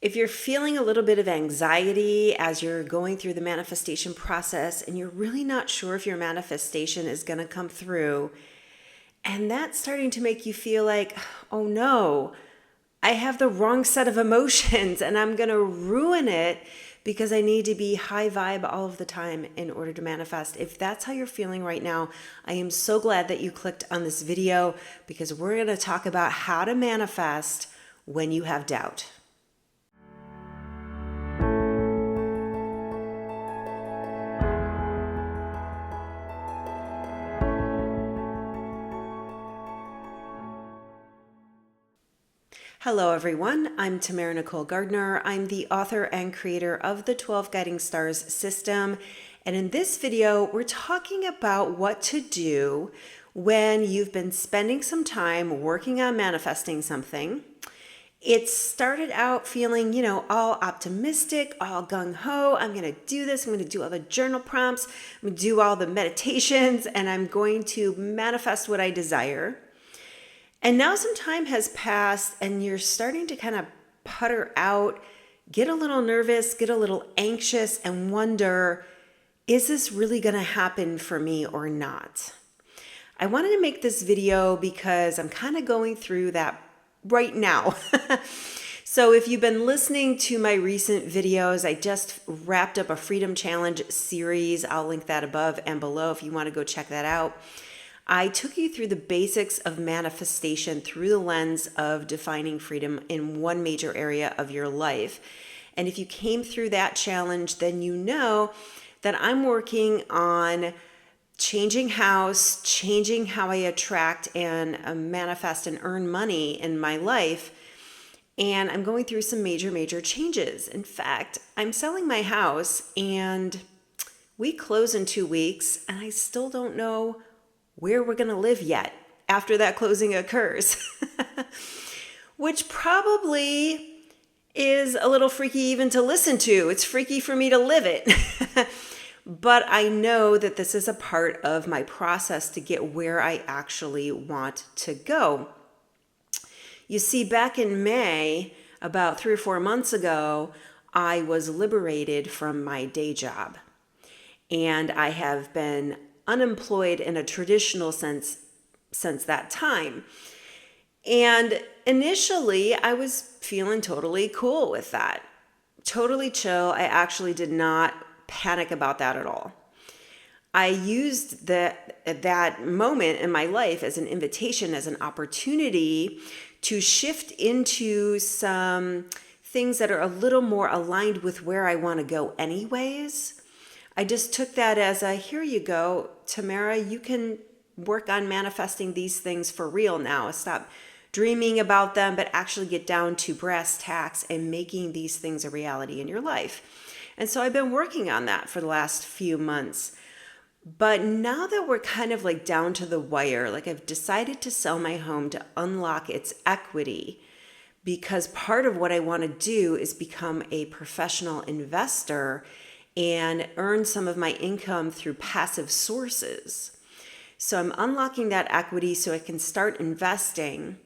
If you're feeling a little bit of anxiety as you're going through the manifestation process and you're really not sure if your manifestation is going to come through, and that's starting to make you feel like, oh no, I have the wrong set of emotions and I'm going to ruin it because I need to be high vibe all of the time in order to manifest. If that's how you're feeling right now, I am so glad that you clicked on this video because we're going to talk about how to manifest when you have doubt. Hello everyone, I'm Tammara-Nicole Gardner. I'm the author and creator of the 12 Guiding Stars system. And in this video, we're talking about what to do when you've been spending some time working on manifesting something. It started out feeling, all optimistic, all gung-ho. I'm going to do this. I'm going to do all the journal prompts. I'm going to do all the meditations, and I'm going to manifest what I desire. And now some time has passed and you're starting to kind of putter out, get a little nervous, get a little anxious, and wonder, is this really going to happen for me or not? I wanted to make this video because I'm kind of going through that right now. So if you've been listening to my recent videos, I just wrapped up a Freedom Challenge series. I'll link that above and below if you want to go check that out. I took you through the basics of manifestation through the lens of defining freedom in one major area of your life. And if you came through that challenge, then you know that I'm working on changing house, changing how I attract and manifest and earn money in my life. And I'm going through some major changes. In fact, I'm selling my house and we close in 2 weeks and I still don't know where we're going to live yet after that closing occurs, which probably is a little freaky even to listen to. It's freaky for me to live it. But I know that this is a part of my process to get where I actually want to go. You see, back in May, about 3 or 4 months ago, I was liberated from my day job. And I have been unemployed in a traditional sense since that time. And initially, I was feeling totally cool with that. Totally chill. I actually did not panic about that at all. I used that moment in my life as an invitation, as an opportunity to shift into some things that are a little more aligned with where I want to go anyways. I just took that as a, here you go, Tammara, you can work on manifesting these things for real now. Stop dreaming about them, but actually get down to brass tacks and making these things a reality in your life. And so I've been working on that for the last few months. But now that we're kind of like down to the wire, like I've decided to sell my home to unlock its equity, because part of what I want to do is become a professional investor and earn some of my income through passive sources. So I'm unlocking that equity so I can start investing.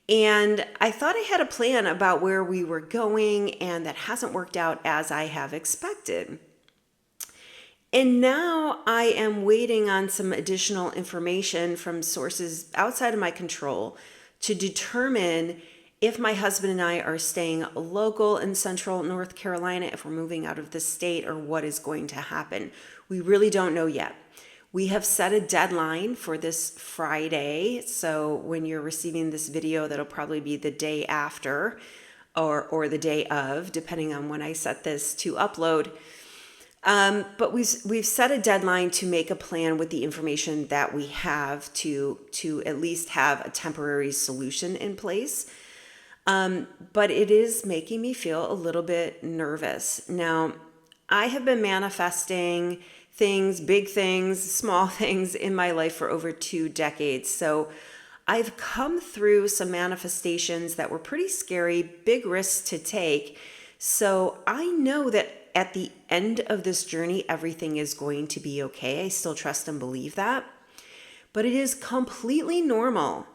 And I thought I had a plan about where we were going, and that hasn't worked out as I have expected. And now I am waiting on some additional information from sources outside of my control to determine if my husband and I are staying local in central North Carolina, if we're moving out of the state, or what is going to happen. We really don't know yet. We have set a deadline for this Friday. So when you're receiving this video, that'll probably be the day after or the day of, depending on when I set this to upload. But we've set a deadline to make a plan with the information that we have to at least have a temporary solution in place. But it is making me feel a little bit nervous. Now, I have been manifesting things, big things, small things in my life for over 2 decades. So I've come through some manifestations that were pretty scary, big risks to take. So I know that at the end of this journey, everything is going to be okay. I still trust and believe that. But it is completely normal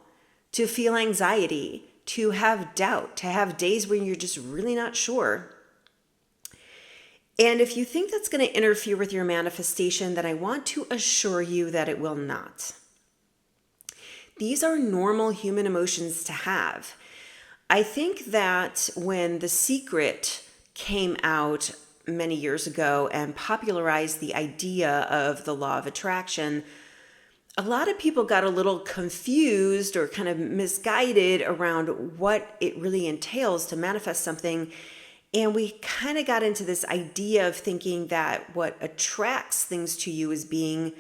to feel anxiety, to have doubt, to have days when you're just really not sure. And if you think that's going to interfere with your manifestation, then I want to assure you that it will not. These are normal human emotions to have. I think that when The Secret came out many years ago and popularized the idea of the law of attraction, a lot of people got a little confused or kind of misguided around what it really entails to manifest something. And we kind of got into this idea of thinking that what attracts things to you is being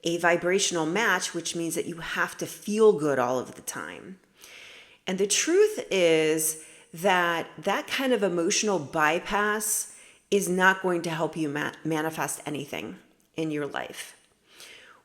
a vibrational match, which means that you have to feel good all of the time. And the truth is that that kind of emotional bypass is not going to help you manifest anything in your life.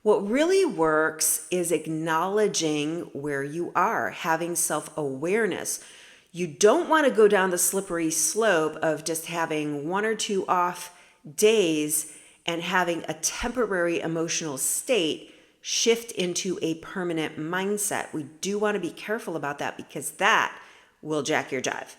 What really works is acknowledging where you are, having self-awareness. You don't want to go down the slippery slope of just having one or two off days and having a temporary emotional state shift into a permanent mindset. We do want to be careful about that because that will jack your jive.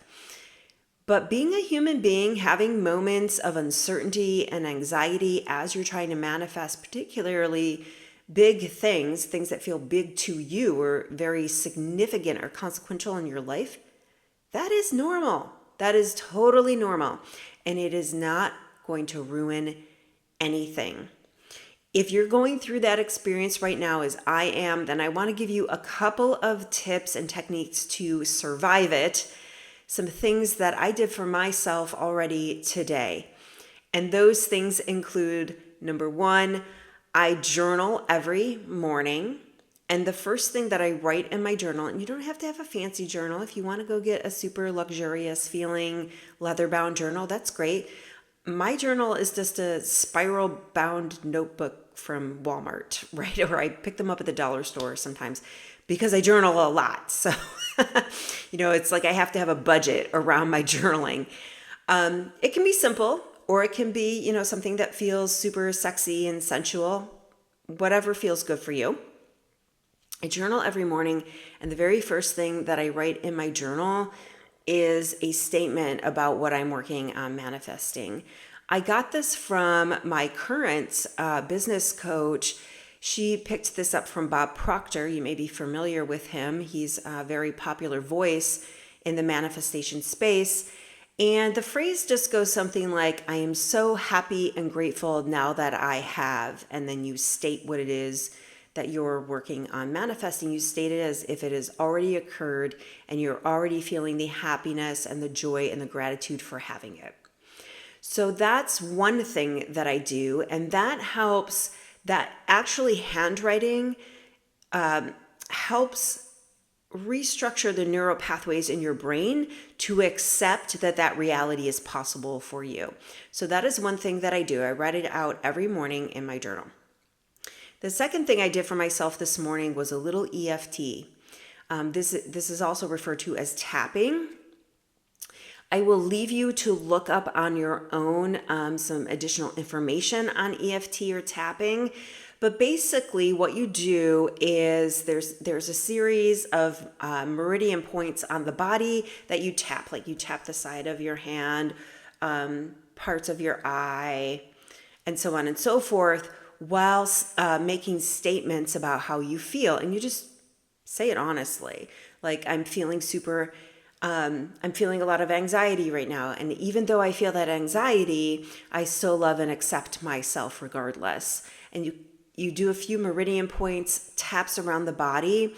But being a human being, having moments of uncertainty and anxiety as you're trying to manifest particularly big things that feel big to you or very significant or consequential in your life, that is normal. That is totally normal. And it is not going to ruin anything. If you're going through that experience right now as I am, then I want to give you a couple of tips and techniques to survive it. Some things that I did for myself already today. And those things include, number one, I journal every morning. And the first thing that I write in my journal, and you don't have to have a fancy journal. If you want to go get a super luxurious feeling leather-bound journal, that's great. My journal is just a spiral-bound notebook from Walmart, right? Or I pick them up at the dollar store sometimes because I journal a lot. So, it's like I have to have a budget around my journaling. It can be simple, or it can be, something that feels super sexy and sensual, whatever feels good for you. I journal every morning, and the very first thing that I write in my journal is a statement about what I'm working on manifesting. I got this from my current business coach. She picked this up from Bob Proctor. You may be familiar with him. He's a very popular voice in the manifestation space. And the phrase just goes something like, I am so happy and grateful now that I have. And then you state what it is that you're working on manifesting. You state it as if it has already occurred and you're already feeling the happiness and the joy and the gratitude for having it. So that's one thing that I do, and that helps. That actually handwriting helps restructure the neural pathways in your brain to accept that reality is possible for you. So that is one thing that I do. I write it out every morning in my journal. The second thing I did for myself this morning was a little EFT. This is also referred to as tapping. I will leave you to look up on your own some additional information on EFT or tapping. But basically what you do is there's a series of meridian points on the body that you tap. Like you tap the side of your hand, parts of your eye, and so on and so forth, while making statements about how you feel. And you just say it honestly. Like, I'm feeling a lot of anxiety right now. And even though I feel that anxiety, I still love and accept myself regardless. And you do a few meridian points, taps around the body.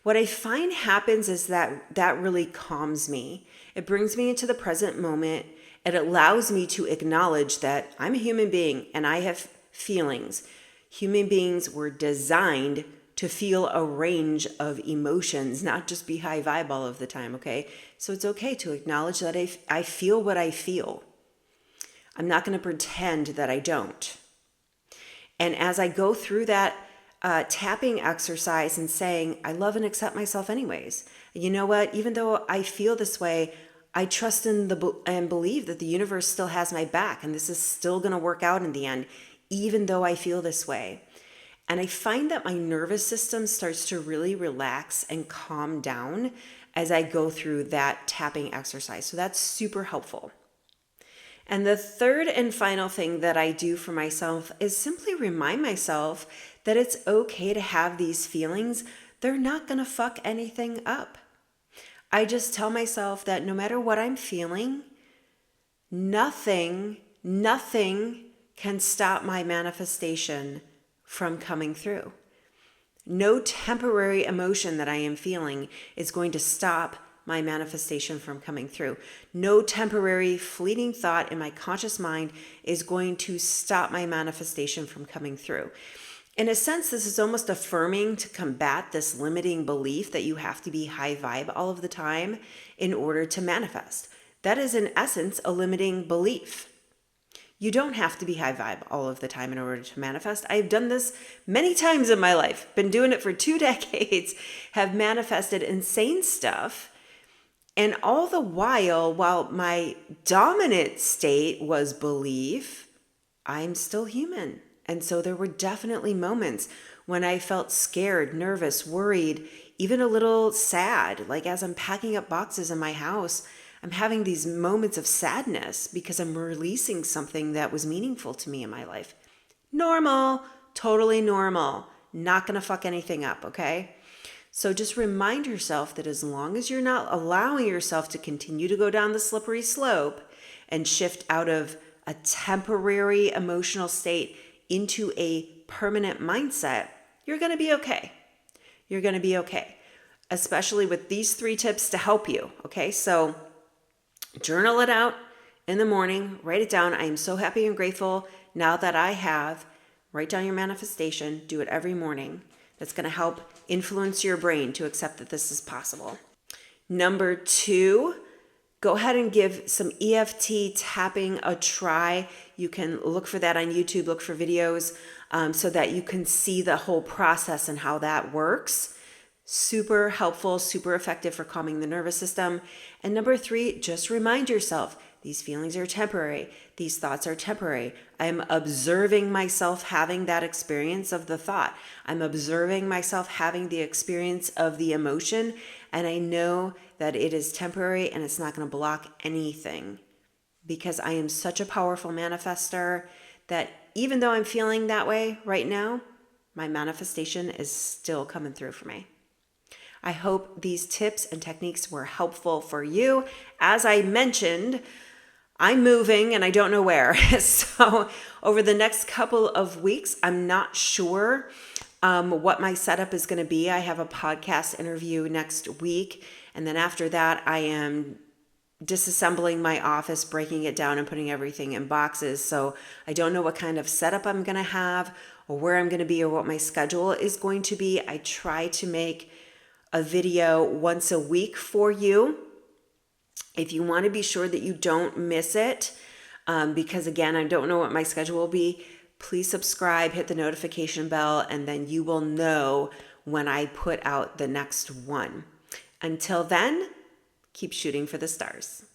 What I find happens is that really calms me. It brings me into the present moment. It allows me to acknowledge that I'm a human being and I have feelings. Human beings were designed to feel a range of emotions, not just be high vibe all of the time, okay? So it's okay to acknowledge that I feel what I feel. I'm not going to pretend that I don't. And as I go through that tapping exercise and saying, I love and accept myself anyways. You know what? Even though I feel this way, I trust in and believe that the universe still has my back and this is still going to work out in the end, even though I feel this way. And I find that my nervous system starts to really relax and calm down as I go through that tapping exercise. So that's super helpful. And the third and final thing that I do for myself is simply remind myself that it's okay to have these feelings. They're not going to fuck anything up. I just tell myself that no matter what I'm feeling, nothing can stop my manifestation from coming through. No temporary emotion that I am feeling is going to stop my manifestation from coming through. No temporary fleeting thought in my conscious mind is going to stop my manifestation from coming through. In a sense, this is almost affirming to combat this limiting belief that you have to be high vibe all of the time in order to manifest. That is, in essence, a limiting belief. You don't have to be high vibe all of the time in order to manifest. I've done this many times in my life, been doing it for 2 decades, have manifested insane stuff. And all the while my dominant state was belief, I'm still human. And so there were definitely moments when I felt scared, nervous, worried, even a little sad. Like as I'm packing up boxes in my house, I'm having these moments of sadness because I'm releasing something that was meaningful to me in my life. Normal, totally normal. Not gonna fuck anything up, okay? So just remind yourself that as long as you're not allowing yourself to continue to go down the slippery slope and shift out of a temporary emotional state into a permanent mindset, you're going to be okay. You're going to be okay, especially with these 3 tips to help you. Okay, so journal it out in the morning, write it down. I am so happy and grateful now that I have. Write down your manifestation, do it every morning. That's going to help influence your brain to accept that this is possible. Number 2, go ahead and give some EFT tapping a try. You can look for that on YouTube, look for videos so that you can see the whole process and how that works. Super helpful, super effective for calming the nervous system. And number 3, just remind yourself, these feelings are temporary. These thoughts are temporary. I'm observing myself having that experience of the thought. I'm observing myself having the experience of the emotion, and I know that it is temporary and it's not going to block anything because I am such a powerful manifestor that even though I'm feeling that way right now, my manifestation is still coming through for me. I hope these tips and techniques were helpful for you. As I mentioned, I'm moving and I don't know where. So over the next couple of weeks, I'm not sure what my setup is going to be. I have a podcast interview next week. And then after that, I am disassembling my office, breaking it down and putting everything in boxes. So I don't know what kind of setup I'm going to have or where I'm going to be or what my schedule is going to be. I try to make a video once a week for you. If you want to be sure that you don't miss it, because again, I don't know what my schedule will be, please subscribe, hit the notification bell, and then you will know when I put out the next one. Until then, keep shooting for the stars.